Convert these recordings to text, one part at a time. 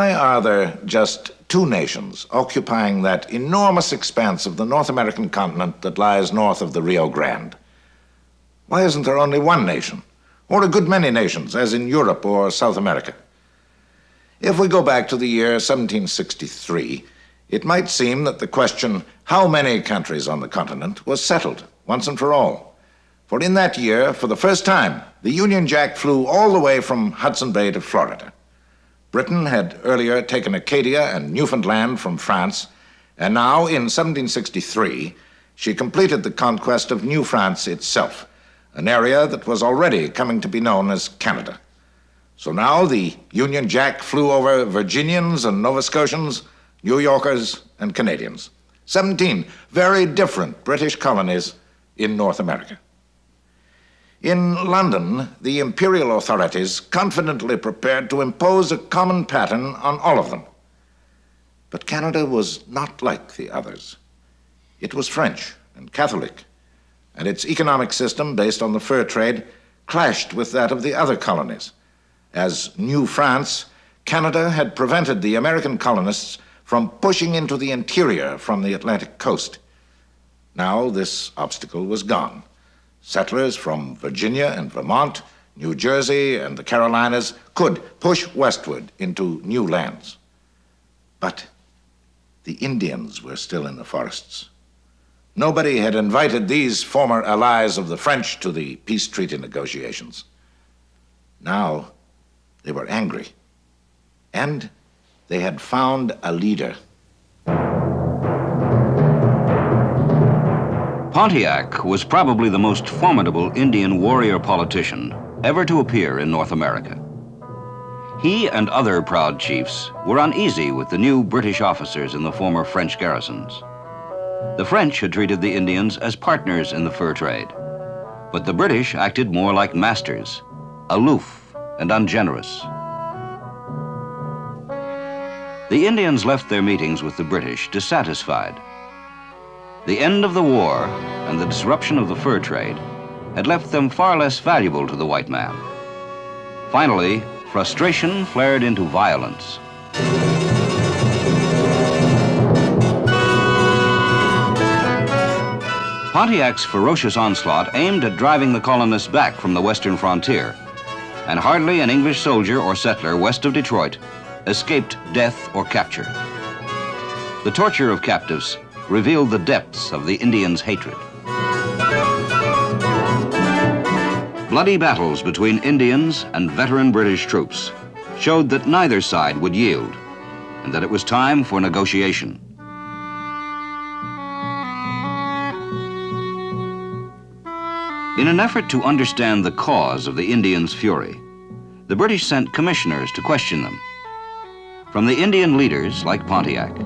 Why are there just two nations occupying that enormous expanse of the North American continent that lies north of the Rio Grande? Why isn't there only one nation, or a good many nations, as in Europe or South America? If we go back to the year 1763, it might seem that the question, how many countries on the continent, was settled once and for all. For in that year, for the first time, the Union Jack flew all the way from Hudson Bay to Florida. Britain had earlier taken Acadia and Newfoundland from France, and now, in 1763, she completed the conquest of New France itself, an area that was already coming to be known as Canada. So now the Union Jack flew over Virginians and Nova Scotians, New Yorkers and Canadians. 17 very different British colonies in North America. In London, the imperial authorities confidently prepared to impose a common pattern on all of them. But Canada was not like the others. It was French and Catholic, and its economic system, based on the fur trade, clashed with that of the other colonies. As New France, Canada had prevented the American colonists from pushing into the interior from the Atlantic coast. Now this obstacle was gone. Settlers from Virginia and Vermont, New Jersey and the Carolinas could push westward into new lands. But the Indians were still in the forests. Nobody had invited these former allies of the French to the peace treaty negotiations. Now they were angry, and they had found a leader. Pontiac was probably the most formidable Indian warrior politician ever to appear in North America. He and other proud chiefs were uneasy with the new British officers in the former French garrisons. The French had treated the Indians as partners in the fur trade, but the British acted more like masters, aloof and ungenerous. The Indians left their meetings with the British dissatisfied. The end of the war and the disruption of the fur trade had left them far less valuable to the white man. Finally, frustration flared into violence. Pontiac's ferocious onslaught aimed at driving the colonists back from the western frontier, and hardly an English soldier or settler west of Detroit escaped death or capture. The torture of captives revealed the depths of the Indians' hatred. Bloody battles between Indians and veteran British troops showed that neither side would yield and that it was time for negotiation. In an effort to understand the cause of the Indians' fury, the British sent commissioners to question them. From the Indian leaders, like Pontiac,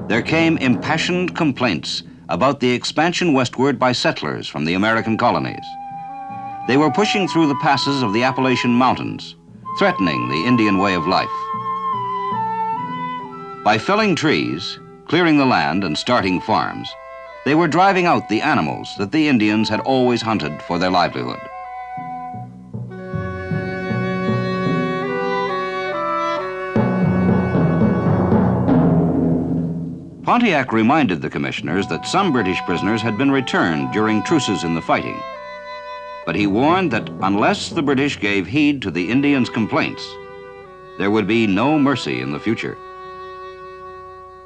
there came impassioned complaints about the expansion westward by settlers from the American colonies. They were pushing through the passes of the Appalachian Mountains, threatening the Indian way of life. By felling trees, clearing the land, and starting farms, they were driving out the animals that the Indians had always hunted for their livelihood. Pontiac reminded the commissioners that some British prisoners had been returned during truces in the fighting. But he warned that unless the British gave heed to the Indians' complaints, there would be no mercy in the future.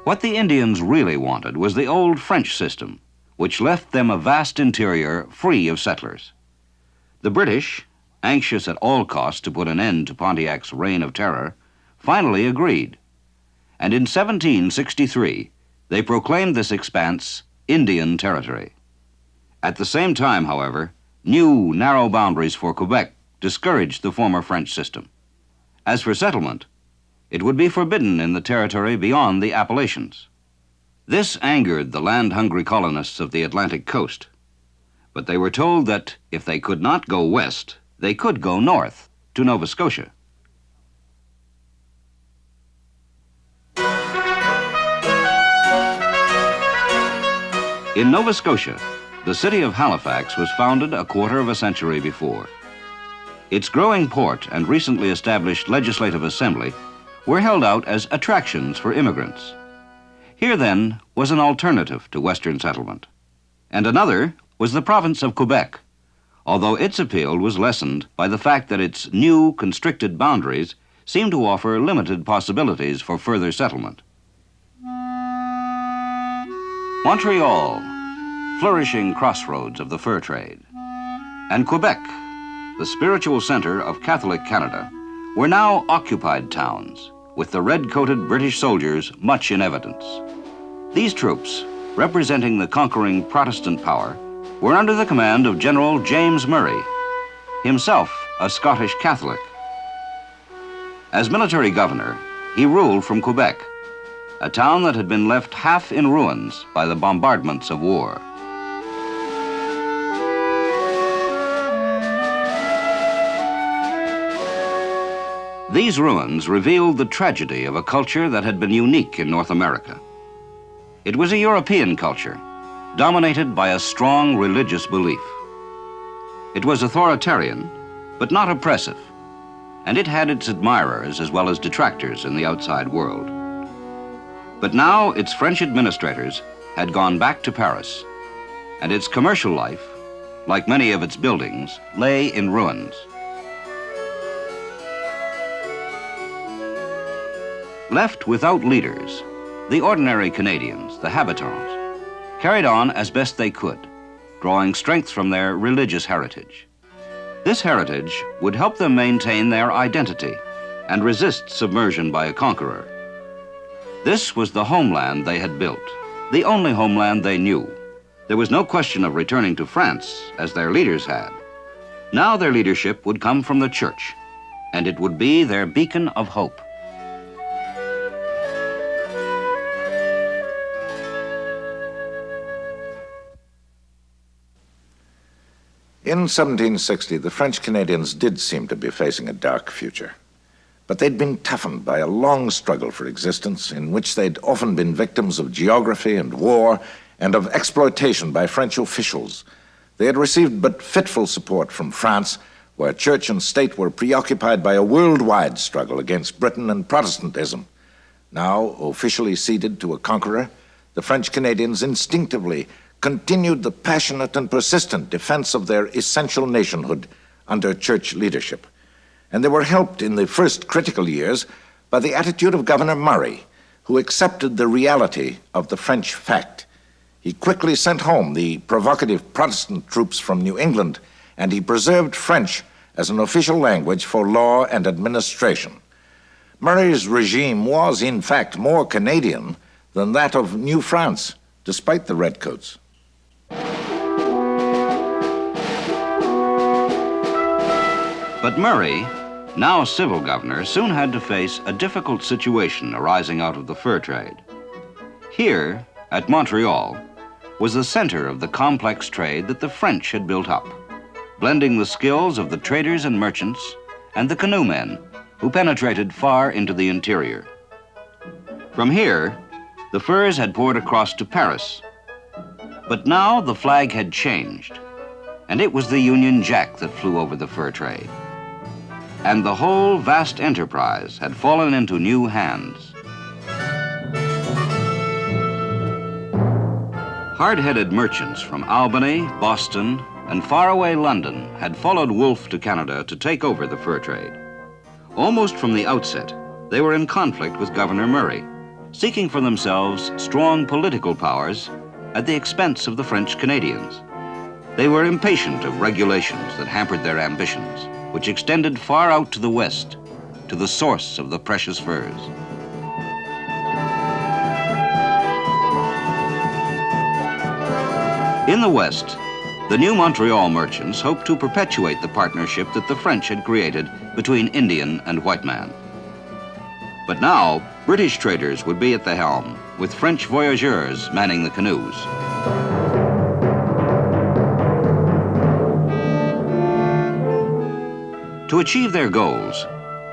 What the Indians really wanted was the old French system, which left them a vast interior free of settlers. The British, anxious at all costs to put an end to Pontiac's reign of terror, finally agreed. And in 1763, they proclaimed this expanse Indian territory. At the same time, however, new narrow boundaries for Quebec discouraged the former French system. As for settlement, it would be forbidden in the territory beyond the Appalachians. This angered the land-hungry colonists of the Atlantic coast, but they were told that if they could not go west, they could go north to Nova Scotia. In Nova Scotia, the city of Halifax was founded a quarter of a century before. Its growing port and recently established legislative assembly were held out as attractions for immigrants. Here, then, was an alternative to Western settlement. And another was the province of Quebec, although its appeal was lessened by the fact that its new, constricted boundaries seemed to offer limited possibilities for further settlement. Montreal, flourishing crossroads of the fur trade, and Quebec, the spiritual center of Catholic Canada, were now occupied towns, with the red-coated British soldiers much in evidence. These troops, representing the conquering Protestant power, were under the command of General James Murray, himself a Scottish Catholic. As military governor, he ruled from Quebec, a town that had been left half in ruins by the bombardments of war. These ruins revealed the tragedy of a culture that had been unique in North America. It was a European culture, dominated by a strong religious belief. It was authoritarian, but not oppressive, and it had its admirers as well as detractors in the outside world. But now its French administrators had gone back to Paris, and its commercial life, like many of its buildings, lay in ruins. Left without leaders, the ordinary Canadians, the habitants, carried on as best they could, drawing strength from their religious heritage. This heritage would help them maintain their identity and resist submersion by a conqueror. This was the homeland they had built, the only homeland they knew. There was no question of returning to France, as their leaders had. Now their leadership would come from the church, and it would be their beacon of hope. In 1760, the French Canadians did seem to be facing a dark future. But they'd been toughened by a long struggle for existence in which they'd often been victims of geography and war and of exploitation by French officials. They had received but fitful support from France, where church and state were preoccupied by a worldwide struggle against Britain and Protestantism. Now, officially ceded to a conqueror, the French Canadians instinctively continued the passionate and persistent defense of their essential nationhood under church leadership. And they were helped in the first critical years by the attitude of Governor Murray, who accepted the reality of the French fact. He quickly sent home the provocative Protestant troops from New England, and he preserved French as an official language for law and administration. Murray's regime was, in fact, more Canadian than that of New France, despite the redcoats. But Murray, now civil governor, soon had to face a difficult situation arising out of the fur trade. Here, at Montreal, was the center of the complex trade that the French had built up, blending the skills of the traders and merchants and the canoemen who penetrated far into the interior. From here, the furs had poured across to Paris. But now the flag had changed, and it was the Union Jack that flew over the fur trade. And the whole vast enterprise had fallen into new hands. Hard-headed merchants from Albany, Boston, and faraway London had followed Wolfe to Canada to take over the fur trade. Almost from the outset, they were in conflict with Governor Murray, seeking for themselves strong political powers at the expense of the French Canadians. They were impatient of regulations that hampered their ambitions, which extended far out to the west, to the source of the precious furs. In the west, the new Montreal merchants hoped to perpetuate the partnership that the French had created between Indian and white man. But now, British traders would be at the helm, with French voyageurs manning the canoes. To achieve their goals,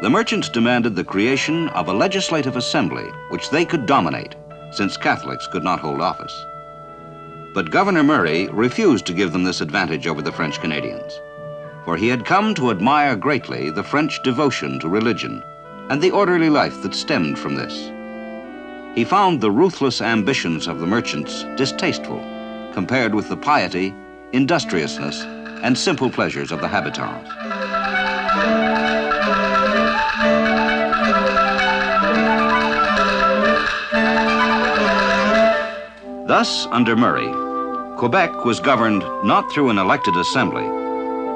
the merchants demanded the creation of a legislative assembly which they could dominate, since Catholics could not hold office. But Governor Murray refused to give them this advantage over the French Canadians, for he had come to admire greatly the French devotion to religion and the orderly life that stemmed from this. He found the ruthless ambitions of the merchants distasteful compared with the piety, industriousness, and simple pleasures of the habitants. Thus, under Murray, Quebec was governed not through an elected assembly,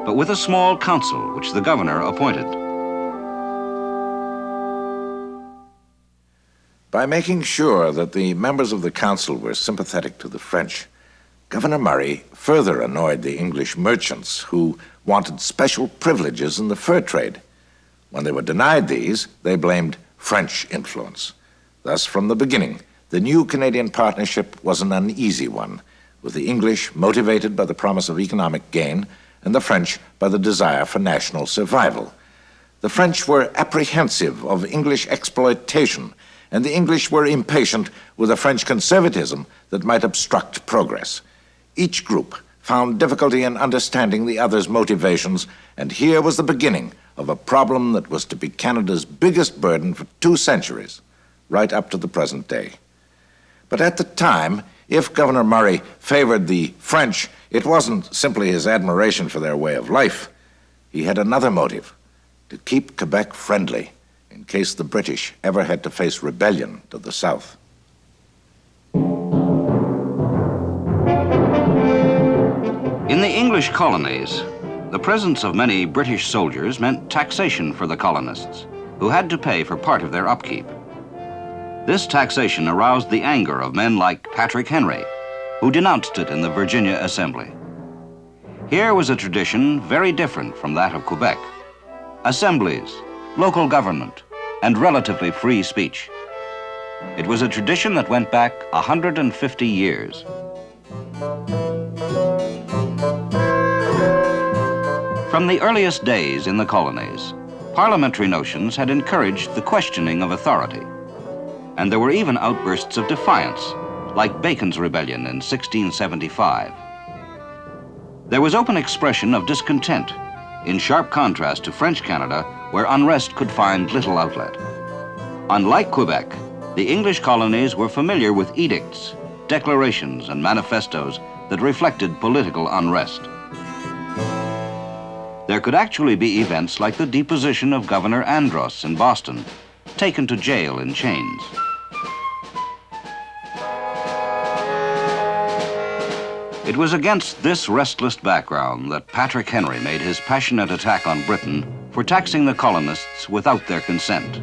but with a small council which the governor appointed. By making sure that the members of the council were sympathetic to the French, Governor Murray further annoyed the English merchants who wanted special privileges in the fur trade. When they were denied these, they blamed French influence. Thus, from the beginning, the new Canadian partnership was an uneasy one, with the English motivated by the promise of economic gain and the French by the desire for national survival. The French were apprehensive of English exploitation, and the English were impatient with a French conservatism that might obstruct progress. Each group found difficulty in understanding the other's motivations, and here was the beginning of a problem that was to be Canada's biggest burden for 2 centuries, right up to the present day. But at the time, if Governor Murray favored the French, it wasn't simply his admiration for their way of life. He had another motive: to keep Quebec friendly in case the British ever had to face rebellion to the south. In the English colonies, the presence of many British soldiers meant taxation for the colonists, who had to pay for part of their upkeep. This taxation aroused the anger of men like Patrick Henry, who denounced it in the Virginia Assembly. Here was a tradition very different from that of Quebec: assemblies, local government, and relatively free speech. It was a tradition that went back 150 years. From the earliest days in the colonies, parliamentary notions had encouraged the questioning of authority. And there were even outbursts of defiance, like Bacon's rebellion in 1675. There was open expression of discontent, in sharp contrast to French Canada, where unrest could find little outlet. Unlike Quebec, the English colonies were familiar with edicts, declarations, and manifestos that reflected political unrest. There could actually be events like the deposition of Governor Andros in Boston, taken to jail in chains. It was against this restless background that Patrick Henry made his passionate attack on Britain for taxing the colonists without their consent.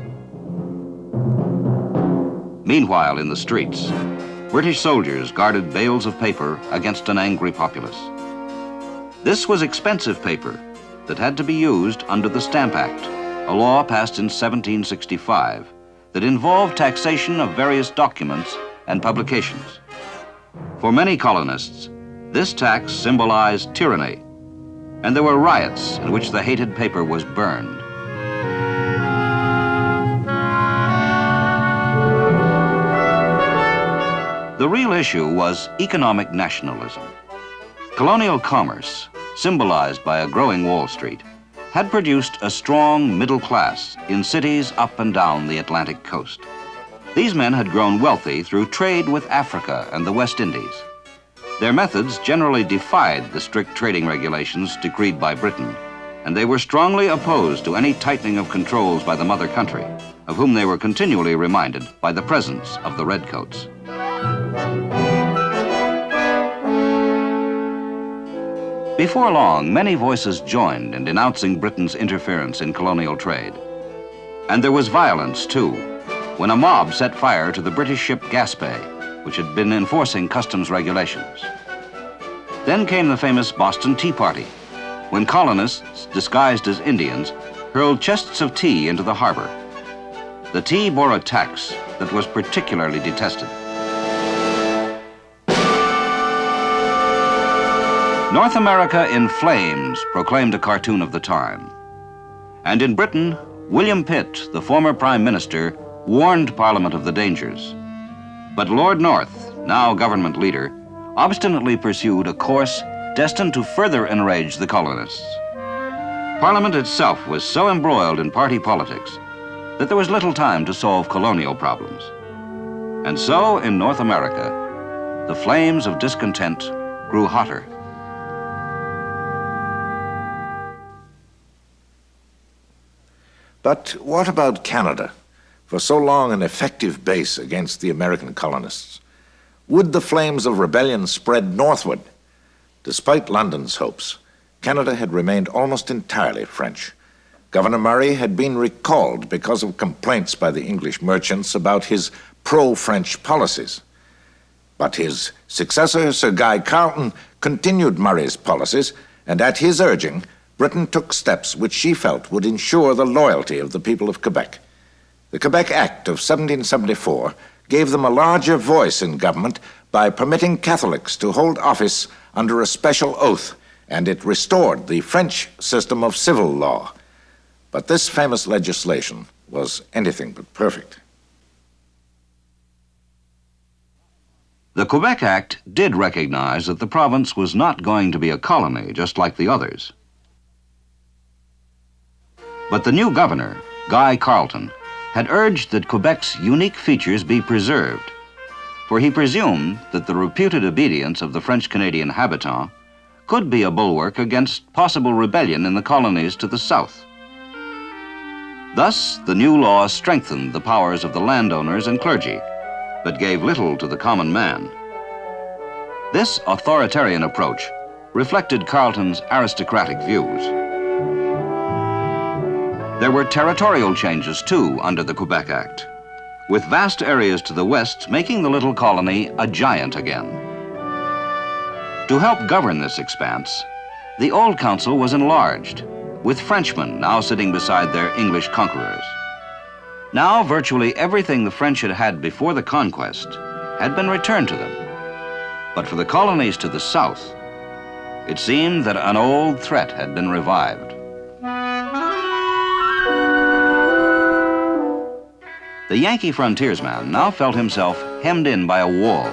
Meanwhile, in the streets, British soldiers guarded bales of paper against an angry populace. This was expensive paper that had to be used under the Stamp Act, a law passed in 1765 that involved taxation of various documents and publications. For many colonists, this tax symbolized tyranny, and there were riots in which the hated paper was burned. The real issue was economic nationalism. Colonial commerce, symbolized by a growing Wall Street, had produced a strong middle class in cities up and down the Atlantic coast. These men had grown wealthy through trade with Africa and the West Indies. Their methods generally defied the strict trading regulations decreed by Britain, and they were strongly opposed to any tightening of controls by the mother country, of whom they were continually reminded by the presence of the redcoats. Before long, many voices joined in denouncing Britain's interference in colonial trade. And there was violence, too, when a mob set fire to the British ship Gaspé, which had been enforcing customs regulations. Then came the famous Boston Tea Party, when colonists, disguised as Indians, hurled chests of tea into the harbor. The tea bore a tax that was particularly detested. North America in Flames proclaimed a cartoon of the time. And in Britain, William Pitt, the former Prime Minister, warned Parliament of the dangers. But Lord North, now government leader, obstinately pursued a course destined to further enrage the colonists. Parliament itself was so embroiled in party politics that there was little time to solve colonial problems. And so, in North America, the flames of discontent grew hotter. But what about Canada, for so long an effective base against the American colonists? Would the flames of rebellion spread northward? Despite London's hopes, Canada had remained almost entirely French. Governor Murray had been recalled because of complaints by the English merchants about his pro-French policies. But his successor, Sir Guy Carleton, continued Murray's policies, and at his urging, Britain took steps which she felt would ensure the loyalty of the people of Quebec. The Quebec Act of 1774 gave them a larger voice in government by permitting Catholics to hold office under a special oath, and it restored the French system of civil law. But this famous legislation was anything but perfect. The Quebec Act did recognize that the province was not going to be a colony just like the others. But the new governor, Guy Carleton, had urged that Quebec's unique features be preserved, for he presumed that the reputed obedience of the French-Canadian habitant could be a bulwark against possible rebellion in the colonies to the south. Thus, the new law strengthened the powers of the landowners and clergy, but gave little to the common man. This authoritarian approach reflected Carleton's aristocratic views. There were territorial changes, too, under the Quebec Act, with vast areas to the west making the little colony a giant again. To help govern this expanse, the old council was enlarged, with Frenchmen now sitting beside their English conquerors. Now, virtually everything the French had had before the conquest had been returned to them. But for the colonies to the south, it seemed that an old threat had been revived. The Yankee frontiersman now felt himself hemmed in by a wall,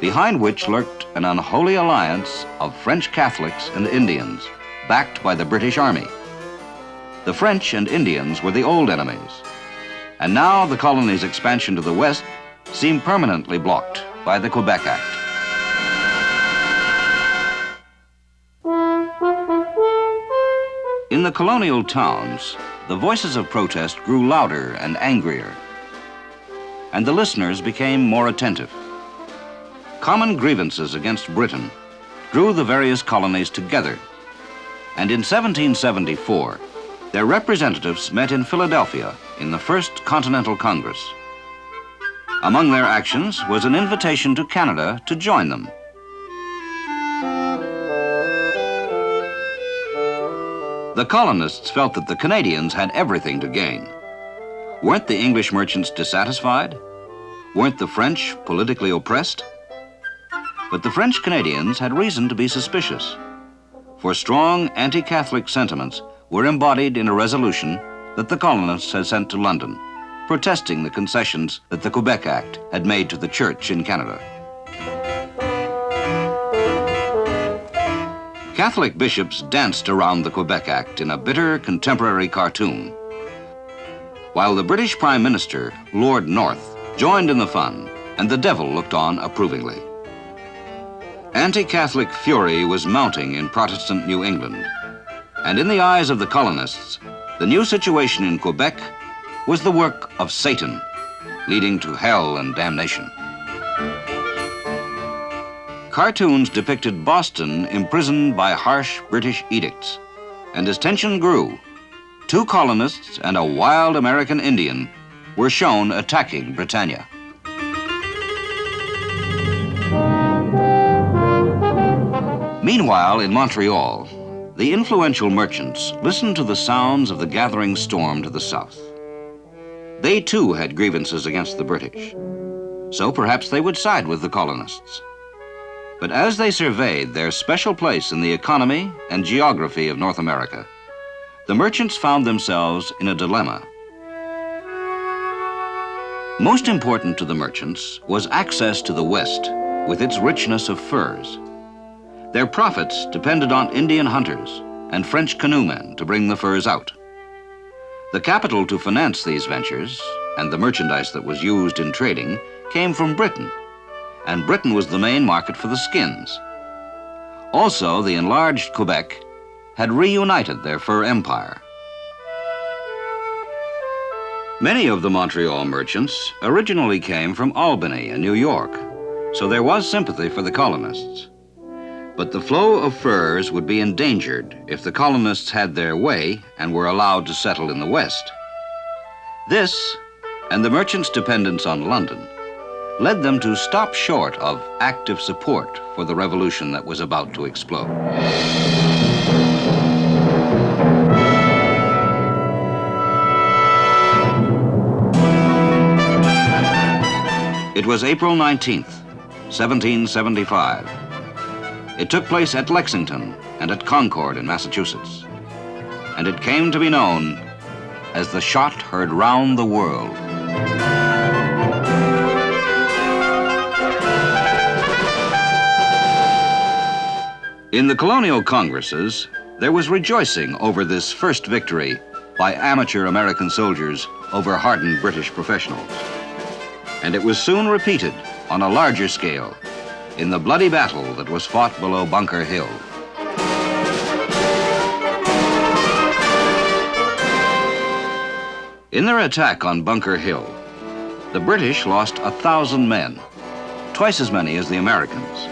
behind which lurked an unholy alliance of French Catholics and Indians, backed by the British Army. The French and Indians were the old enemies, and now the colony's expansion to the west seemed permanently blocked by the Quebec Act. In the colonial towns, the voices of protest grew louder and angrier, and the listeners became more attentive. Common grievances against Britain drew the various colonies together, and in 1774, their representatives met in Philadelphia in the First Continental Congress. Among their actions was an invitation to Canada to join them. The colonists felt that the Canadians had everything to gain. Weren't the English merchants dissatisfied? Weren't the French politically oppressed? But the French Canadians had reason to be suspicious, for strong anti-Catholic sentiments were embodied in a resolution that the colonists had sent to London, protesting the concessions that the Quebec Act had made to the Church in Canada. Catholic bishops danced around the Quebec Act in a bitter contemporary cartoon, while the British Prime Minister, Lord North, joined in the fun, and the devil looked on approvingly. Anti-Catholic fury was mounting in Protestant New England, and in the eyes of the colonists, the new situation in Quebec was the work of Satan, leading to hell and damnation. Cartoons depicted Boston imprisoned by harsh British edicts, and as tension grew, 2 colonists and a wild American Indian were shown attacking Britannia. Meanwhile, in Montreal, the influential merchants listened to the sounds of the gathering storm to the south. They too had grievances against the British, so perhaps they would side with the colonists. But as they surveyed their special place in the economy and geography of North America, the merchants found themselves in a dilemma. Most important to the merchants was access to the West with its richness of furs. Their profits depended on Indian hunters and French canoemen to bring the furs out. The capital to finance these ventures and the merchandise that was used in trading came from Britain, and Britain was the main market for the skins. Also, the enlarged Quebec had reunited their fur empire. Many of the Montreal merchants originally came from Albany and New York, so there was sympathy for the colonists. But the flow of furs would be endangered if the colonists had their way and were allowed to settle in the West. This, and the merchants' dependence on London, led them to stop short of active support for the revolution that was about to explode. It was April 19th, 1775. It took place at Lexington and at Concord in Massachusetts. And it came to be known as the shot heard round the world. In the colonial congresses, there was rejoicing over this first victory by amateur American soldiers over hardened British professionals. And it was soon repeated on a larger scale in the bloody battle that was fought below Bunker Hill. In their attack on Bunker Hill, the British lost 1,000 men, twice as many as the Americans.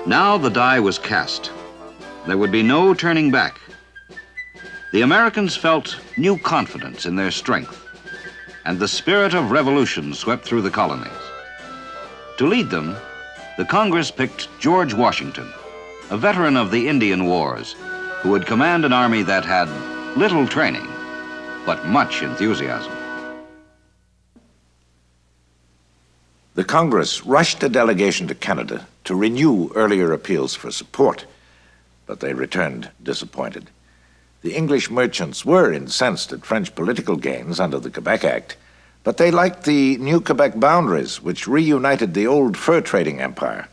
Now the die was cast. There would be no turning back. The Americans felt new confidence in their strength, and the spirit of revolution swept through the colonies. To lead them, the Congress picked George Washington, a veteran of the Indian Wars, who would command an army that had little training, but much enthusiasm. The Congress rushed a delegation to Canada to renew earlier appeals for support, but they returned disappointed. The English merchants were incensed at French political gains under the Quebec Act, but they liked the new Quebec boundaries, which reunited the old fur trading empire.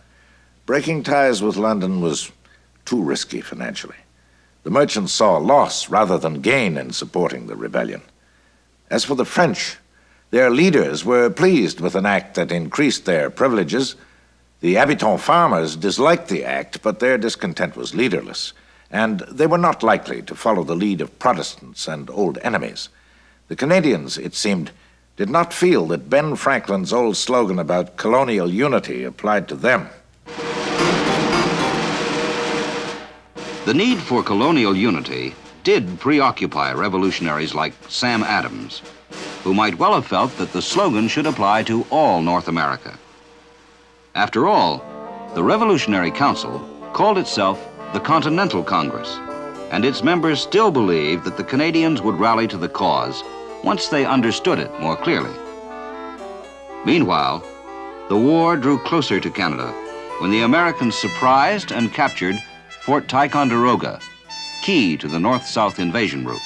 Breaking ties with London was too risky financially. The merchants saw loss rather than gain in supporting the rebellion. As for the French, their leaders were pleased with an act that increased their privileges. The habitant farmers disliked the act, but their discontent was leaderless, and they were not likely to follow the lead of Protestants and old enemies. The Canadians, it seemed, did not feel that Ben Franklin's old slogan about colonial unity applied to them. The need for colonial unity did preoccupy revolutionaries like Sam Adams, who might well have felt that the slogan should apply to all North America. After all, the Revolutionary Council called itself the Continental Congress, and its members still believed that the Canadians would rally to the cause once they understood it more clearly. Meanwhile, the war drew closer to Canada when the Americans surprised and captured Fort Ticonderoga, key to the north-south invasion route.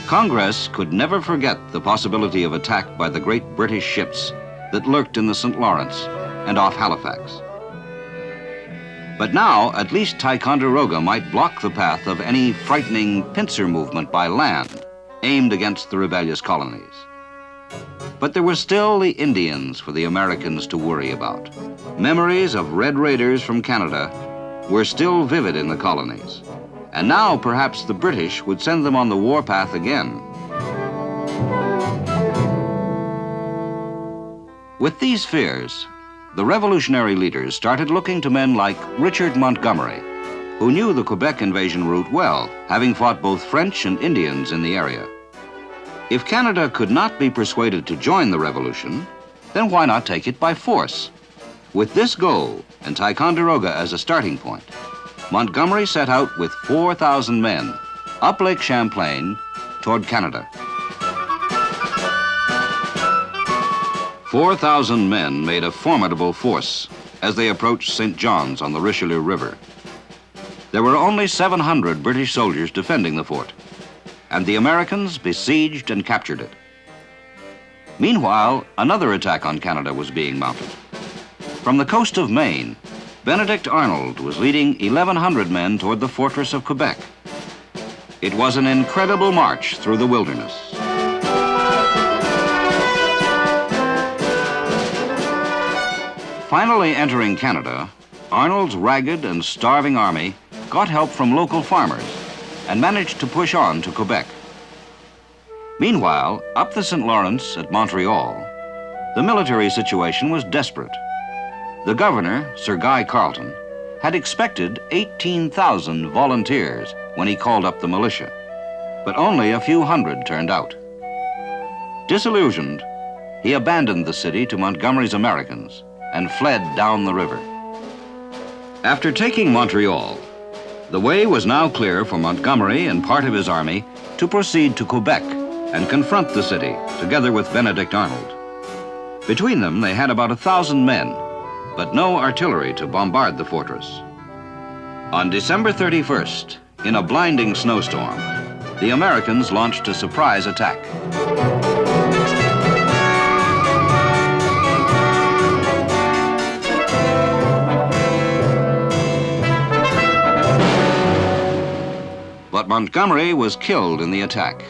Congress could never forget the possibility of attack by the great British ships that lurked in the St. Lawrence and off Halifax. But now, at least Ticonderoga might block the path of any frightening pincer movement by land aimed against the rebellious colonies. But there were still the Indians for the Americans to worry about. Memories of Red Raiders from Canada were still vivid in the colonies. And now perhaps the British would send them on the warpath again. With these fears, the revolutionary leaders started looking to men like Richard Montgomery, who knew the Quebec invasion route well, having fought both French and Indians in the area. If Canada could not be persuaded to join the revolution, then why not take it by force? With this goal, and Ticonderoga as a starting point, Montgomery set out with 4,000 men up Lake Champlain toward Canada. 4,000 men made a formidable force as they approached St. John's on the Richelieu River. There were only 700 British soldiers defending the fort, and the Americans besieged and captured it. Meanwhile, another attack on Canada was being mounted. From the coast of Maine, Benedict Arnold was leading 1,100 men toward the fortress of Quebec. It was an incredible march through the wilderness. Finally entering Canada, Arnold's ragged and starving army got help from local farmers and managed to push on to Quebec. Meanwhile, up the St. Lawrence at Montreal, the military situation was desperate. The governor, Sir Guy Carleton, had expected 18,000 volunteers when he called up the militia, but only a few hundred turned out. Disillusioned, he abandoned the city to Montgomery's Americans and fled down the river. After taking Montreal, the way was now clear for Montgomery and part of his army to proceed to Quebec and confront the city together with Benedict Arnold. Between them, they had about 1,000 men, but no artillery to bombard the fortress. On December 31st, in a blinding snowstorm, the Americans launched a surprise attack. But Montgomery was killed in the attack,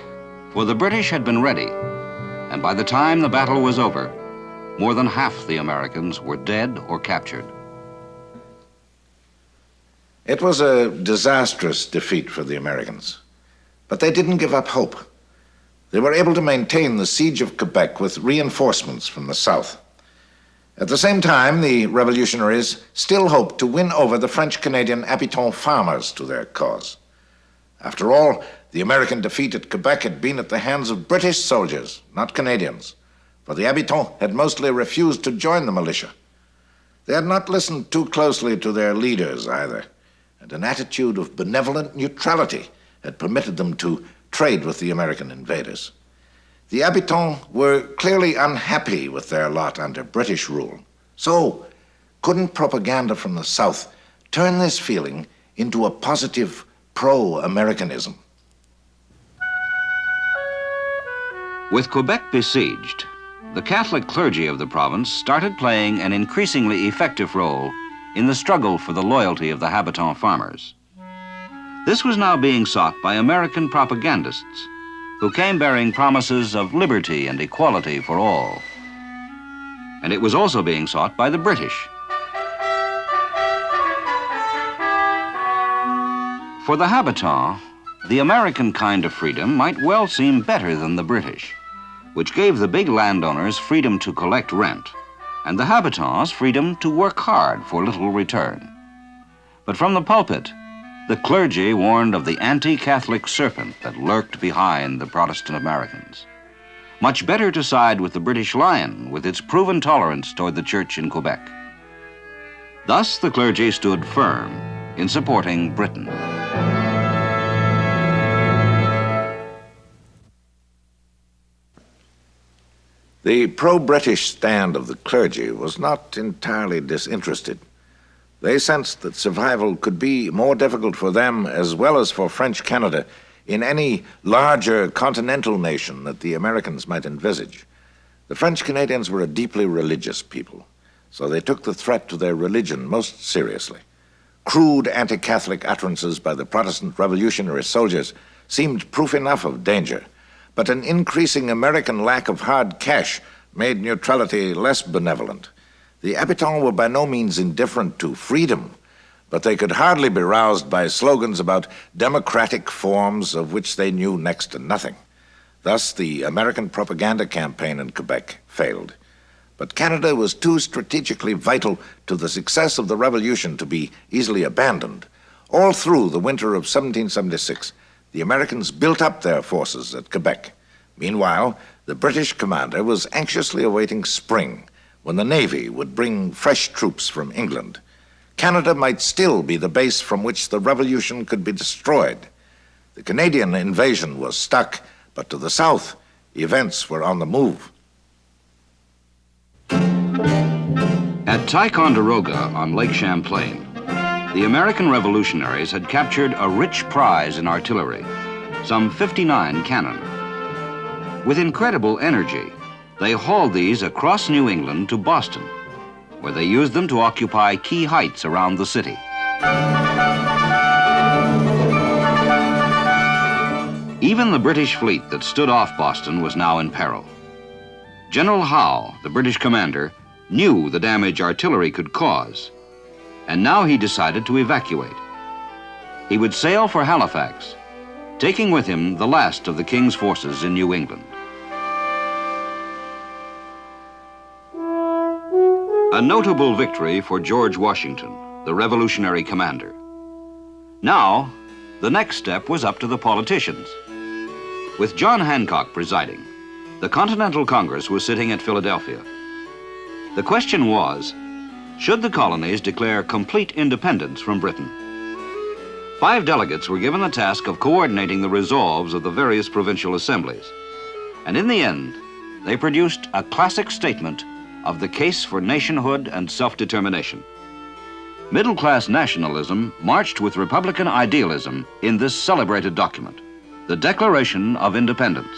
for the British had been ready, and by the time the battle was over, more than half the Americans were dead or captured. It was a disastrous defeat for the Americans, but they didn't give up hope. They were able to maintain the siege of Quebec with reinforcements from the south. At the same time, the revolutionaries still hoped to win over the French-Canadian habitant farmers to their cause. After all, the American defeat at Quebec had been at the hands of British soldiers, not Canadians, for the habitants had mostly refused to join the militia. They had not listened too closely to their leaders either, and an attitude of benevolent neutrality had permitted them to trade with the American invaders. The habitants were clearly unhappy with their lot under British rule. So, couldn't propaganda from the South turn this feeling into a positive pro-Americanism? With Quebec besieged, the Catholic clergy of the province started playing an increasingly effective role in the struggle for the loyalty of the habitant farmers. This was now being sought by American propagandists who came bearing promises of liberty and equality for all. And it was also being sought by the British. For the habitant, the American kind of freedom might well seem better than the British, which gave the big landowners freedom to collect rent, and the habitants freedom to work hard for little return. But from the pulpit, the clergy warned of the anti-Catholic serpent that lurked behind the Protestant Americans. Much better to side with the British lion with its proven tolerance toward the church in Quebec. Thus, the clergy stood firm in supporting Britain. The pro-British stand of the clergy was not entirely disinterested. They sensed that survival could be more difficult for them as well as for French Canada in any larger continental nation that the Americans might envisage. The French Canadians were a deeply religious people, so they took the threat to their religion most seriously. Crude anti-Catholic utterances by the Protestant revolutionary soldiers seemed proof enough of danger, but an increasing American lack of hard cash made neutrality less benevolent. The habitants were by no means indifferent to freedom, but they could hardly be roused by slogans about democratic forms of which they knew next to nothing. Thus, the American propaganda campaign in Quebec failed. But Canada was too strategically vital to the success of the revolution to be easily abandoned. All through the winter of 1776, the Americans built up their forces at Quebec. Meanwhile, the British commander was anxiously awaiting spring, when the Navy would bring fresh troops from England. Canada might still be the base from which the revolution could be destroyed. The Canadian invasion was stuck, but to the south, events were on the move. At Ticonderoga on Lake Champlain, the American revolutionaries had captured a rich prize in artillery, some 59 cannon. With incredible energy, they hauled these across New England to Boston. where they used them to occupy key heights around the city. Even the British fleet that stood off Boston was now in peril. General Howe, the British commander, knew the damage artillery could cause, and now he decided to evacuate. He would sail for Halifax, taking with him the last of the King's forces in New England. A notable victory for George Washington, the revolutionary commander. Now, the next step was up to the politicians. With John Hancock presiding, the Continental Congress was sitting at Philadelphia. The question was, should the colonies declare complete independence from Britain? 5 delegates were given the task of coordinating the resolves of the various provincial assemblies. And in the end, they produced a classic statement of the case for nationhood and self-determination. Middle-class nationalism marched with Republican idealism in this celebrated document, the Declaration of Independence.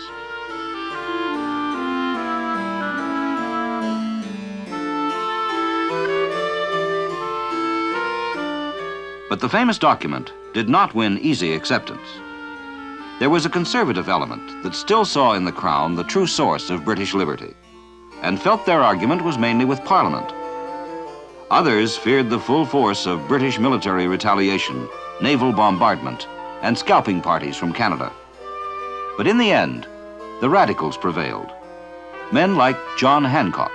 But the famous document did not win easy acceptance. There was a conservative element that still saw in the Crown the true source of British liberty, and felt their argument was mainly with Parliament. Others feared the full force of British military retaliation, naval bombardment, and scalping parties from Canada. But in the end, the radicals prevailed. Men like John Hancock.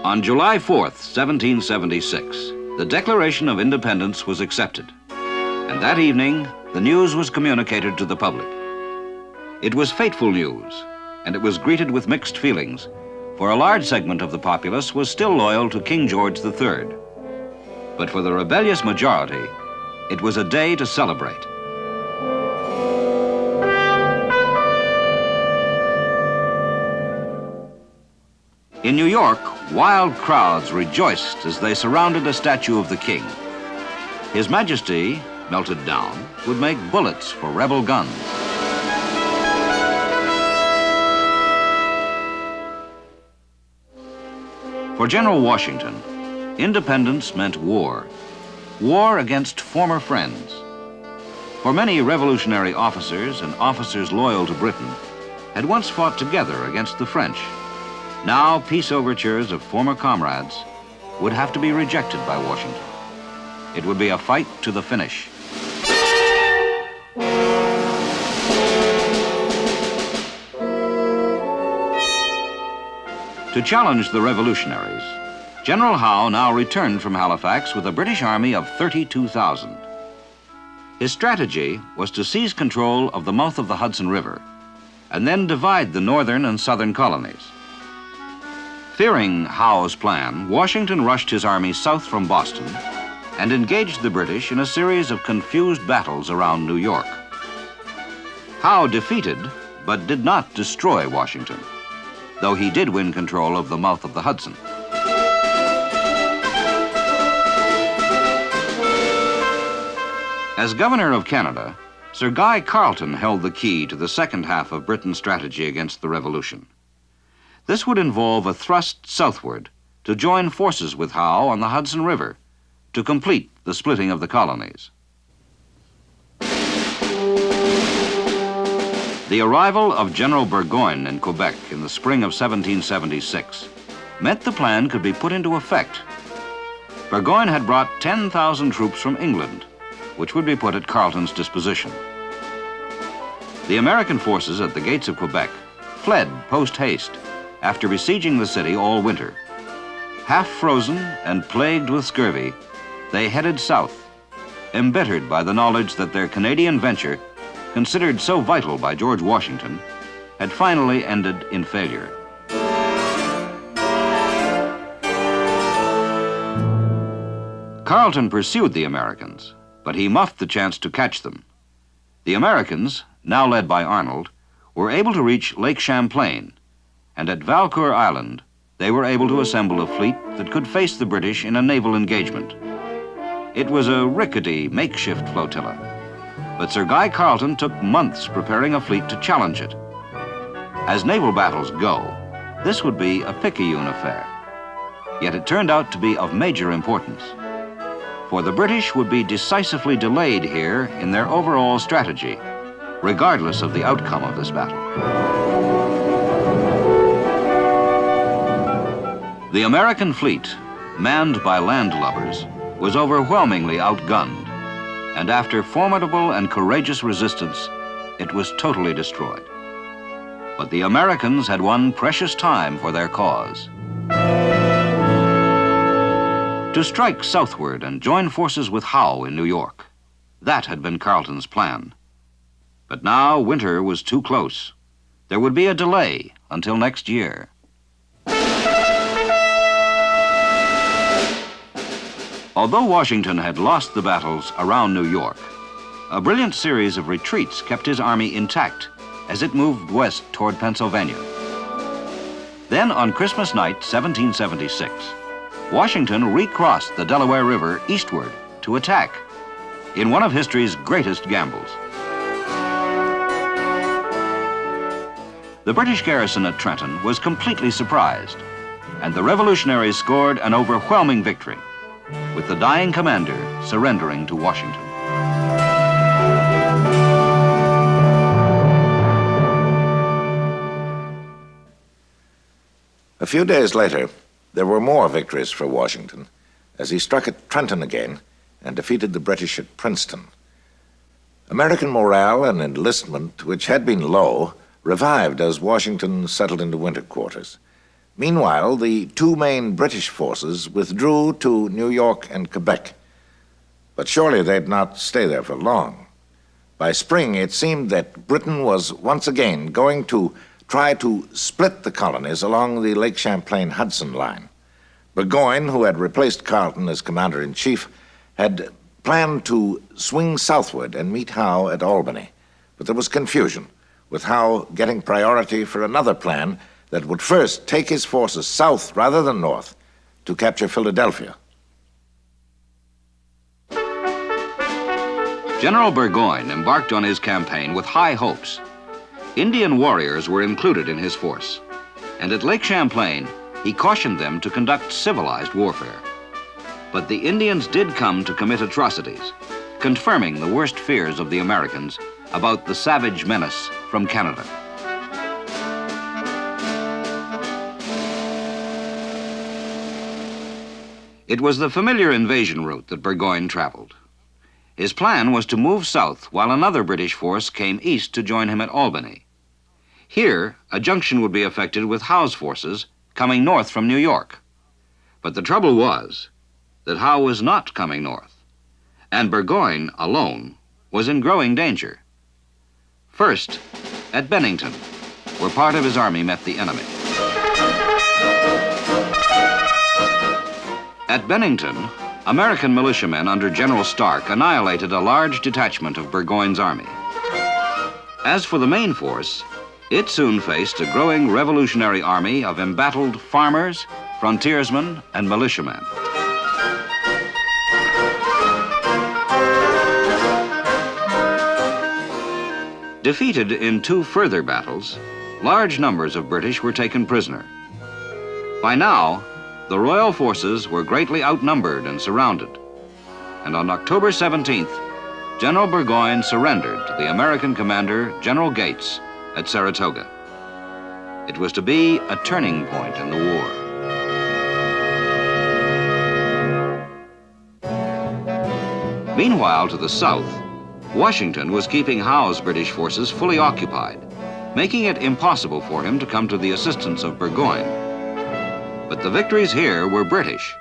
On July 4th, 1776, the Declaration of Independence was accepted, and that evening, the news was communicated to the public. It was fateful news, and it was greeted with mixed feelings, for a large segment of the populace was still loyal to King George III. But for the rebellious majority, it was a day to celebrate. In New York, wild crowds rejoiced as they surrounded a statue of the king. His Majesty, melted down, would make bullets for rebel guns. For General Washington, independence meant war. War against former friends. For many revolutionary officers and officers loyal to Britain had once fought together against the French. Now, peace overtures of former comrades would have to be rejected by Washington. It would be a fight to the finish. To challenge the revolutionaries, General Howe now returned from Halifax with a British army of 32,000. His strategy was to seize control of the mouth of the Hudson River and then divide the northern and southern colonies. Fearing Howe's plan, Washington rushed his army south from Boston and engaged the British in a series of confused battles around New York. Howe defeated, but did not destroy Washington, though he did win control of the mouth of the Hudson. As Governor of Canada, Sir Guy Carleton held the key to the second half of Britain's strategy against the Revolution. This would involve a thrust southward to join forces with Howe on the Hudson River to complete the splitting of the colonies. The arrival of General Burgoyne in Quebec in the spring of 1776 meant the plan could be put into effect. Burgoyne had brought 10,000 troops from England, which would be put at Carleton's disposition. The American forces at the gates of Quebec fled post-haste after besieging the city all winter. Half frozen and plagued with scurvy, they headed south, embittered by the knowledge that their Canadian venture, considered so vital by George Washington, had finally ended in failure. Carleton pursued the Americans, but he muffed the chance to catch them. The Americans, now led by Arnold, were able to reach Lake Champlain, and at Valcour Island, they were able to assemble a fleet that could face the British in a naval engagement. It was a rickety, makeshift flotilla, but Sir Guy Carleton took months preparing a fleet to challenge it. As naval battles go, this would be a picayune affair. Yet it turned out to be of major importance, for the British would be decisively delayed here in their overall strategy, regardless of the outcome of this battle. The American fleet, manned by landlubbers, was overwhelmingly outgunned, and after formidable and courageous resistance, it was totally destroyed. But the Americans had won precious time for their cause. To strike southward and join forces with Howe in New York, that had been Carleton's plan. But now winter was too close. There would be a delay until next year. Although Washington had lost the battles around New York, a brilliant series of retreats kept his army intact as it moved west toward Pennsylvania. Then on Christmas night, 1776, Washington recrossed the Delaware River eastward to attack in one of history's greatest gambles. The British garrison at Trenton was completely surprised, and the revolutionaries scored an overwhelming victory, with the dying commander surrendering to Washington. A few days later, there were more victories for Washington as he struck at Trenton again and defeated the British at Princeton. American morale and enlistment, which had been low, revived as Washington settled into winter quarters. Meanwhile, the two main British forces withdrew to New York and Quebec. But surely they'd not stay there for long. By spring, it seemed that Britain was once again going to try to split the colonies along the Lake Champlain-Hudson line. Burgoyne, who had replaced Carleton as commander-in-chief, had planned to swing southward and meet Howe at Albany. But there was confusion, with Howe getting priority for another plan that would first take his forces south rather than north to capture Philadelphia. General Burgoyne embarked on his campaign with high hopes. Indian warriors were included in his force, and at Lake Champlain, he cautioned them to conduct civilized warfare. But the Indians did come to commit atrocities, confirming the worst fears of the Americans about the savage menace from Canada. It was the familiar invasion route that Burgoyne traveled. His plan was to move south while another British force came east to join him at Albany. Here, a junction would be effected with Howe's forces coming north from New York. But the trouble was that Howe was not coming north, and Burgoyne alone was in growing danger. First, at Bennington, where part of his army met the enemy. At Bennington, American militiamen under General Stark annihilated a large detachment of Burgoyne's army. As for the main force, it soon faced a growing revolutionary army of embattled farmers, frontiersmen, and militiamen. Defeated in two further battles, large numbers of British were taken prisoner. By now, the royal forces were greatly outnumbered and surrounded, and on October 17th, General Burgoyne surrendered to the American commander, General Gates, at Saratoga. It was to be a turning point in the war. Meanwhile, to the south, Washington was keeping Howe's British forces fully occupied, making it impossible for him to come to the assistance of Burgoyne. But the victories here were British,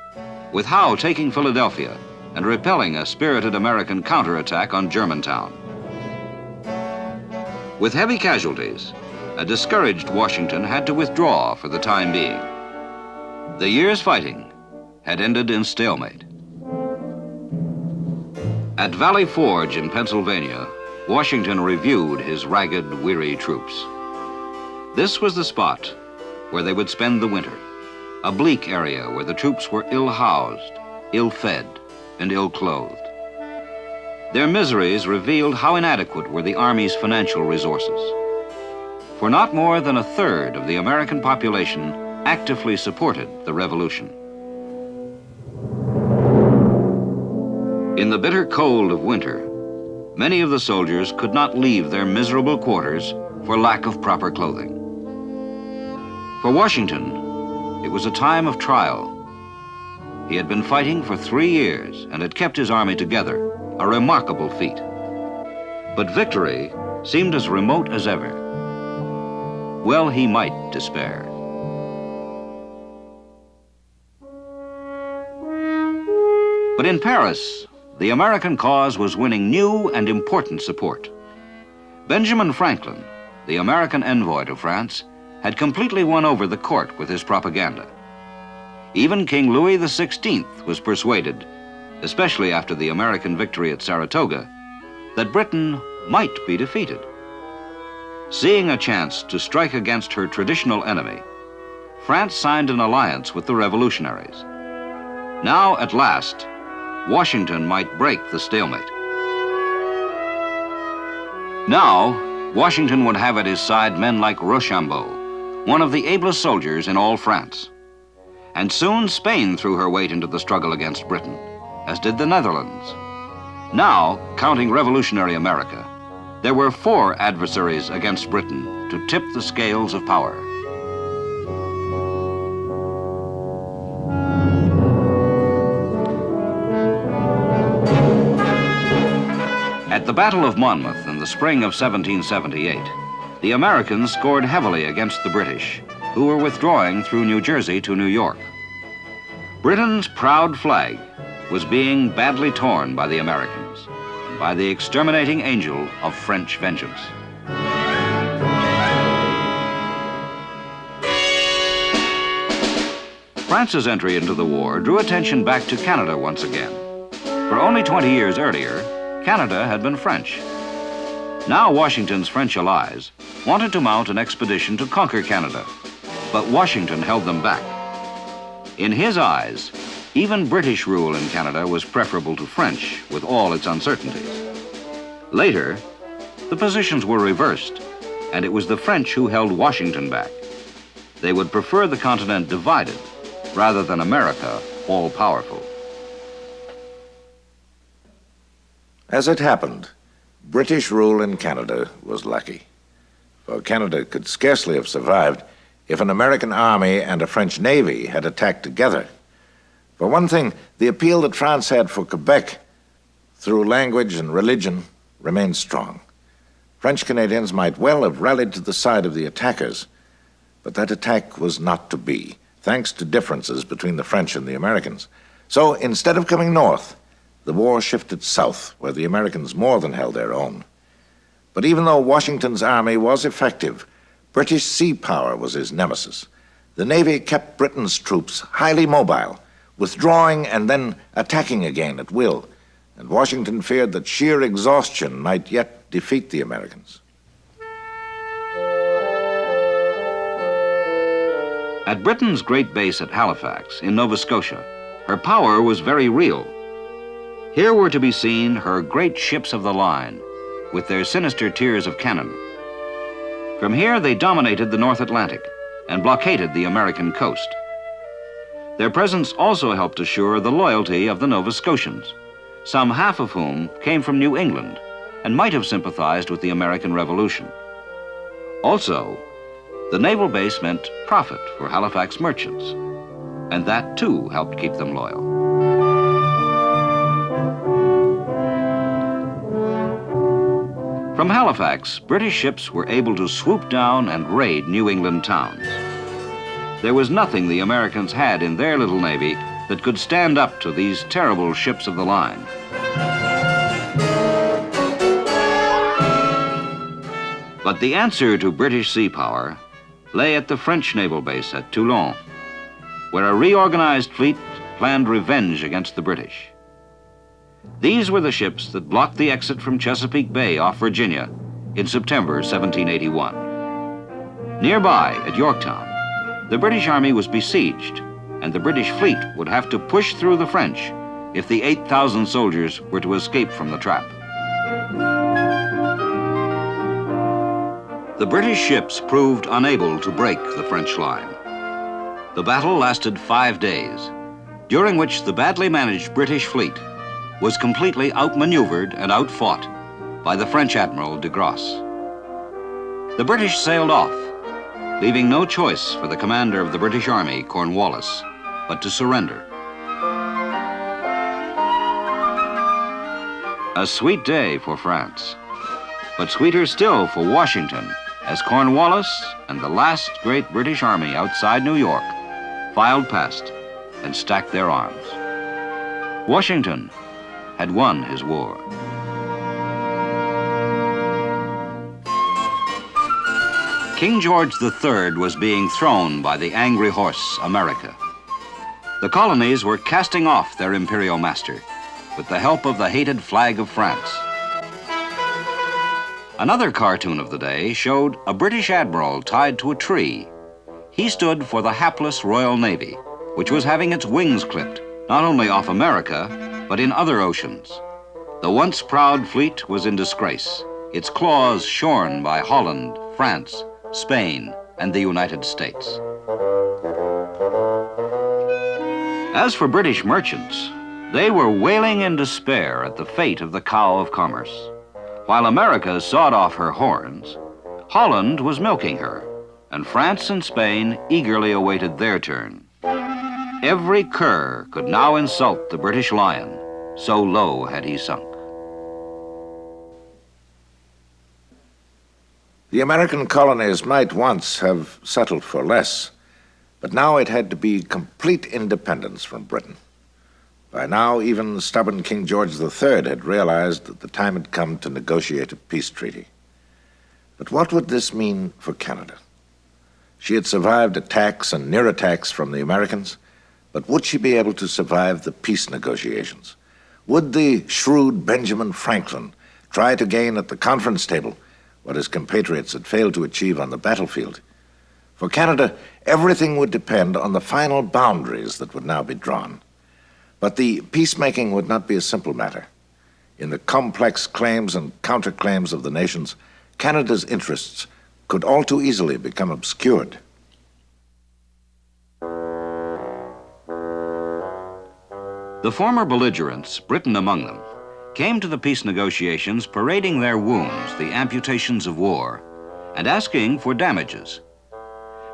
with Howe taking Philadelphia and repelling a spirited American counterattack on Germantown. With heavy casualties, a discouraged Washington had to withdraw for the time being. The year's fighting had ended in stalemate. At Valley Forge in Pennsylvania, Washington reviewed his ragged, weary troops. This was the spot where they would spend the winter, a bleak area where the troops were ill-housed, ill-fed, and ill-clothed. Their miseries revealed how inadequate were the Army's financial resources. for not more than a third of the American population actively supported the revolution. In the bitter cold of winter, many of the soldiers could not leave their miserable quarters for lack of proper clothing. For Washington, it was a time of trial. He had been fighting for 3 years and had kept his army together, a remarkable feat. But victory seemed as remote as ever. Well, he might despair. But in Paris, the American cause was winning new and important support. Benjamin Franklin, the American envoy to France, had completely won over the court with his propaganda. Even King Louis XVI was persuaded, especially after the American victory at Saratoga, that Britain might be defeated. Seeing a chance to strike against her traditional enemy, France signed an alliance with the revolutionaries. Now, at last, Washington might break the stalemate. Now, Washington would have at his side men like Rochambeau, one of the ablest soldiers in all France. And soon Spain threw her weight into the struggle against Britain, as did the Netherlands. Now, counting revolutionary America, there were 4 adversaries against Britain to tip the scales of power. At the Battle of Monmouth in the spring of 1778, the Americans scored heavily against the British, who were withdrawing through New Jersey to New York. Britain's proud flag was being badly torn by the Americans and by the exterminating angel of French vengeance. France's entry into the war drew attention back to Canada once again. For only 20 years earlier, Canada had been French. Now Washington's French allies wanted to mount an expedition to conquer Canada, but Washington held them back. In his eyes, even British rule in Canada was preferable to French, with all its uncertainties. Later, the positions were reversed, and it was the French who held Washington back. They would prefer the continent divided, rather than America all-powerful. As it happened, British rule in Canada was lucky, for Canada could scarcely have survived if an American army and a French navy had attacked together. For one thing, the appeal that France had for Quebec through language and religion remained strong. French Canadians might well have rallied to the side of the attackers, but that attack was not to be, thanks to differences between the French and the Americans. So instead of coming north, the war shifted south, where the Americans more than held their own. But even though Washington's army was effective, British sea power was his nemesis. The Navy kept Britain's troops highly mobile, withdrawing and then attacking again at will, and Washington feared that sheer exhaustion might yet defeat the Americans. At Britain's great base at Halifax, in Nova Scotia, her power was very real. Here were to be seen her great ships of the line, with their sinister tiers of cannon. From here, they dominated the North Atlantic and blockaded the American coast. Their presence also helped assure the loyalty of the Nova Scotians, some half of whom came from New England and might have sympathized with the American Revolution. Also, the naval base meant profit for Halifax merchants, and that too helped keep them loyal. From Halifax, British ships were able to swoop down and raid New England towns. There was nothing the Americans had in their little navy that could stand up to these terrible ships of the line. But the answer to British sea power lay at the French naval base at Toulon, where a reorganized fleet planned revenge against the British. These were the ships that blocked the exit from Chesapeake Bay off Virginia in September 1781. Nearby, at Yorktown, the British Army was besieged, and the British fleet would have to push through the French if the 8,000 soldiers were to escape from the trap. The British ships proved unable to break the French line. The battle lasted 5 days, during which the badly managed British fleet was completely outmaneuvered and outfought by the French Admiral de Grasse. The British sailed off, leaving no choice for the commander of the British Army, Cornwallis, but to surrender. A sweet day for France, but sweeter still for Washington, as Cornwallis and the last great British army outside New York filed past and stacked their arms. Washington had won his war. King George III was being thrown by the angry horse, America. The colonies were casting off their imperial master with the help of the hated flag of France. Another cartoon of the day showed a British admiral tied to a tree. He stood for the hapless Royal Navy, which was having its wings clipped, not only off America, but in other oceans. The once proud fleet was in disgrace, its claws shorn by Holland, France, Spain, and the United States. As for British merchants, they were wailing in despair at the fate of the cow of commerce. While America sawed off her horns, Holland was milking her, and France and Spain eagerly awaited their turn. Every cur could now insult the British lion, so low had he sunk. The American colonies might once have settled for less, but now it had to be complete independence from Britain. By now, even stubborn King George III had realized that the time had come to negotiate a peace treaty. But what would this mean for Canada? She had survived attacks and near attacks from the Americans, but would she be able to survive the peace negotiations? Would the shrewd Benjamin Franklin try to gain at the conference table what his compatriots had failed to achieve on the battlefield? For Canada, everything would depend on the final boundaries that would now be drawn. But the peacemaking would not be a simple matter. In the complex claims and counterclaims of the nations, Canada's interests could all too easily become obscured. The former belligerents, Britain among them, came to the peace negotiations parading their wounds, the amputations of war, and asking for damages.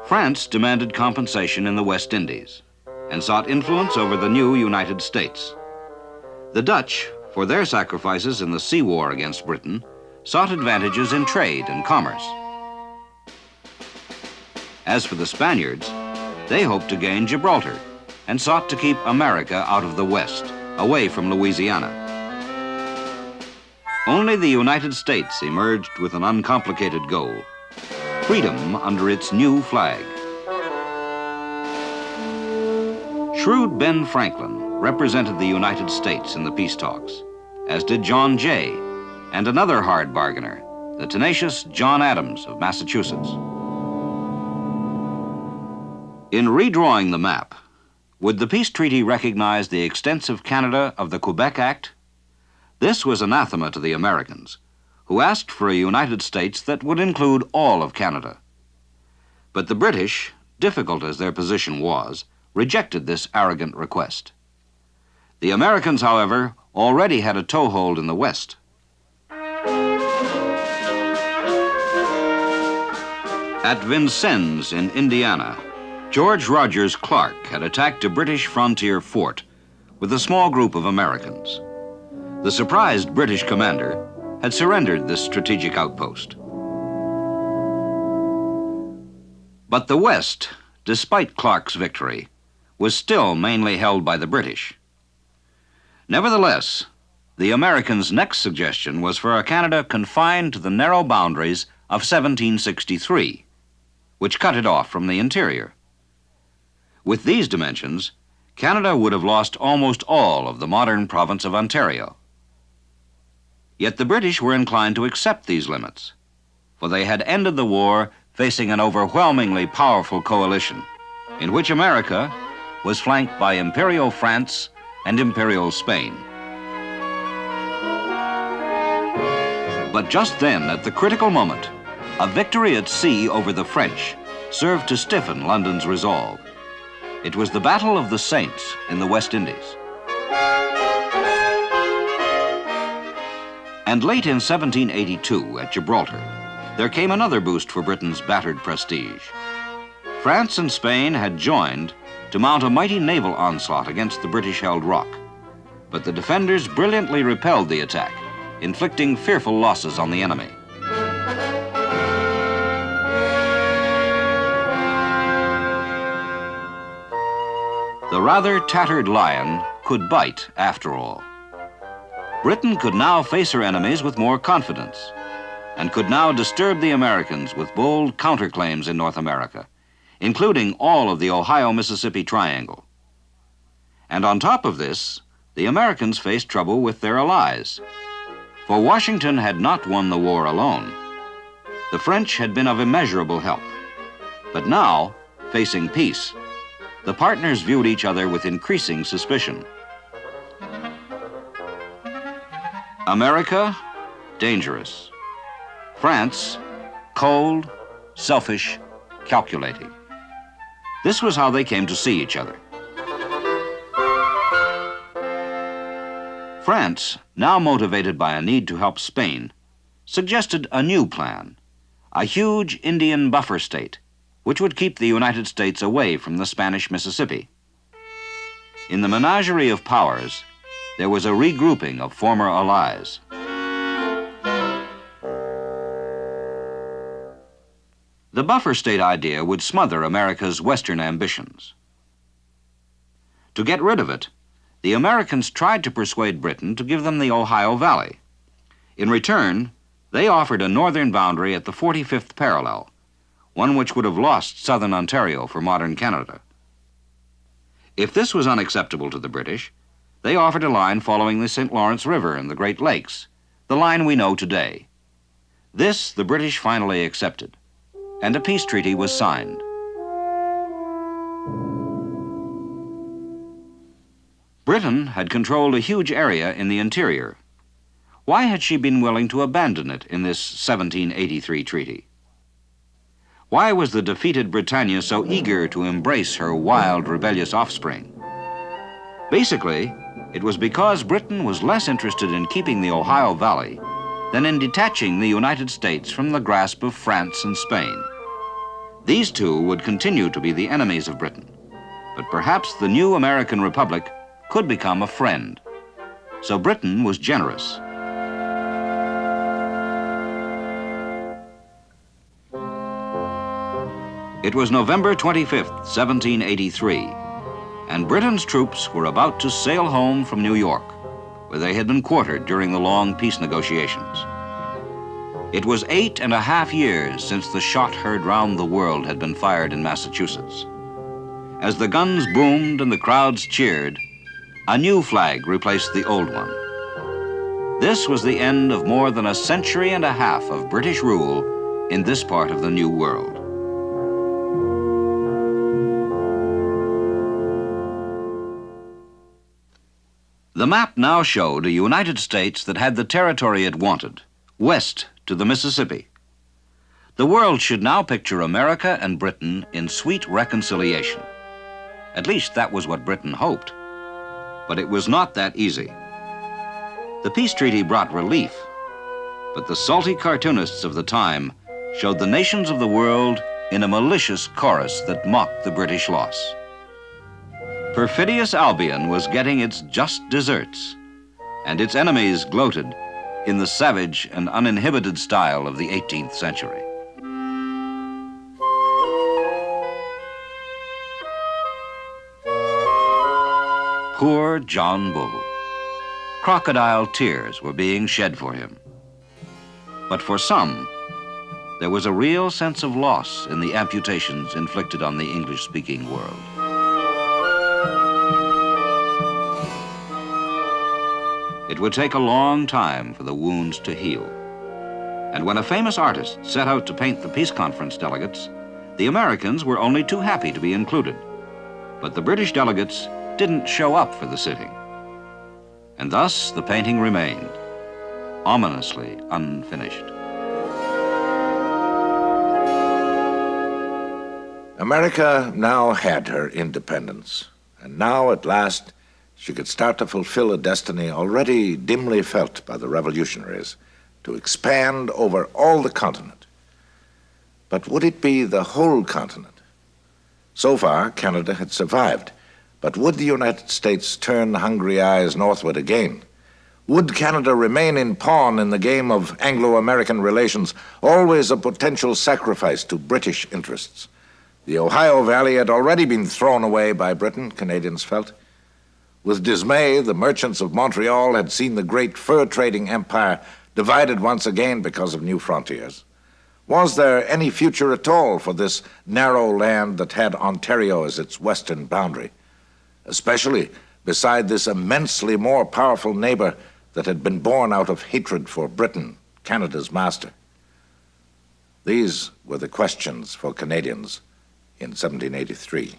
France demanded compensation in the West Indies and sought influence over the new United States. The Dutch, for their sacrifices in the sea war against Britain, sought advantages in trade and commerce. As for the Spaniards, they hoped to gain Gibraltar and sought to keep America out of the West, away from Louisiana. Only the United States emerged with an uncomplicated goal: freedom under its new flag. Shrewd Ben Franklin represented the United States in the peace talks, as did John Jay and another hard bargainer, the tenacious John Adams of Massachusetts. In redrawing the map, would the peace treaty recognize the extensive Canada of the Quebec Act? This was anathema to the Americans, who asked for a United States that would include all of Canada. But the British, difficult as their position was, rejected this arrogant request. The Americans, however, already had a toehold in the West. At Vincennes in Indiana, George Rogers Clark had attacked a British frontier fort with a small group of Americans. The surprised British commander had surrendered this strategic outpost. But the West, despite Clark's victory, was still mainly held by the British. Nevertheless, the Americans' next suggestion was for a Canada confined to the narrow boundaries of 1763, which cut it off from the interior. With these dimensions, Canada would have lost almost all of the modern province of Ontario. Yet the British were inclined to accept these limits, for they had ended the war facing an overwhelmingly powerful coalition, in which America was flanked by Imperial France and Imperial Spain. But just then, at the critical moment, A victory at sea over the French served to stiffen London's resolve. It was the Battle of the Saints in the West Indies. And late in 1782 at Gibraltar, there came another boost for Britain's battered prestige. France and Spain had joined to mount a mighty naval onslaught against the British-held Rock. But the defenders brilliantly repelled the attack, inflicting fearful losses on the enemy. The rather tattered lion could bite after all. Britain could now face her enemies with more confidence and could now disturb the Americans with bold counterclaims in North America, including all of the Ohio-Mississippi Triangle. And on top of this, the Americans faced trouble with their allies. For Washington had not won the war alone. The French had been of immeasurable help. But now, facing peace, the partners viewed each other with increasing suspicion. America, dangerous. France, cold, selfish, calculating. This was how they came to see each other. France, now motivated by a need to help Spain, suggested a new plan, a huge Indian buffer state, which would keep the United States away from the Spanish Mississippi. In the menagerie of powers, there was a regrouping of former allies. The buffer state idea would smother America's Western ambitions. To get rid of it, the Americans tried to persuade Britain to give them the Ohio Valley. In return, they offered a northern boundary at the 45th parallel, one which would have lost southern Ontario for modern Canada. If this was unacceptable to the British, they offered a line following the St. Lawrence River and the Great Lakes, the line we know today. This the British finally accepted, and a peace treaty was signed. Britain had controlled a huge area in the interior. Why had she been willing to abandon it in this 1783 treaty? Why was the defeated Britannia so eager to embrace her wild, rebellious offspring? Basically, it was because Britain was less interested in keeping the Ohio Valley than in detaching the United States from the grasp of France and Spain. These two would continue to be the enemies of Britain, but perhaps the new American Republic could become a friend. So Britain was generous. It was November 25th, 1783, and Britain's troops were about to sail home from New York, where they had been quartered during the long peace negotiations. It was 8.5 years since the shot heard round the world had been fired in Massachusetts. As the guns boomed and the crowds cheered, a new flag replaced the old one. This was the end of more than a century and a half of British rule in this part of the New World. The map now showed a United States that had the territory it wanted, west to the Mississippi. The world should now picture America and Britain in sweet reconciliation. At least that was what Britain hoped. But it was not that easy. The peace treaty brought relief, but the salty cartoonists of the time showed the nations of the world in a malicious chorus that mocked the British loss. Perfidious Albion was getting its just deserts, and its enemies gloated in the savage and uninhibited style of the 18th century. Poor John Bull. Crocodile tears were being shed for him. But for some, there was a real sense of loss in the amputations inflicted on the English-speaking world. It would take a long time for the wounds to heal. And when a famous artist set out to paint the peace conference delegates, the Americans were only too happy to be included. But the British delegates didn't show up for the sitting. And thus the painting remained, ominously unfinished. America now had her independence, and now at last she could start to fulfill a destiny already dimly felt by the revolutionaries, to expand over all the continent. But would it be the whole continent? So far, Canada had survived, but would the United States turn hungry eyes northward again? Would Canada remain in pawn in the game of Anglo-American relations, always a potential sacrifice to British interests? The Ohio Valley had already been thrown away by Britain, Canadians felt. With dismay, the merchants of Montreal had seen the great fur-trading empire divided once again because of new frontiers. Was there any future at all for this narrow land that had Ontario as its western boundary, especially beside this immensely more powerful neighbor that had been born out of hatred for Britain, Canada's master? These were the questions for Canadians in 1783.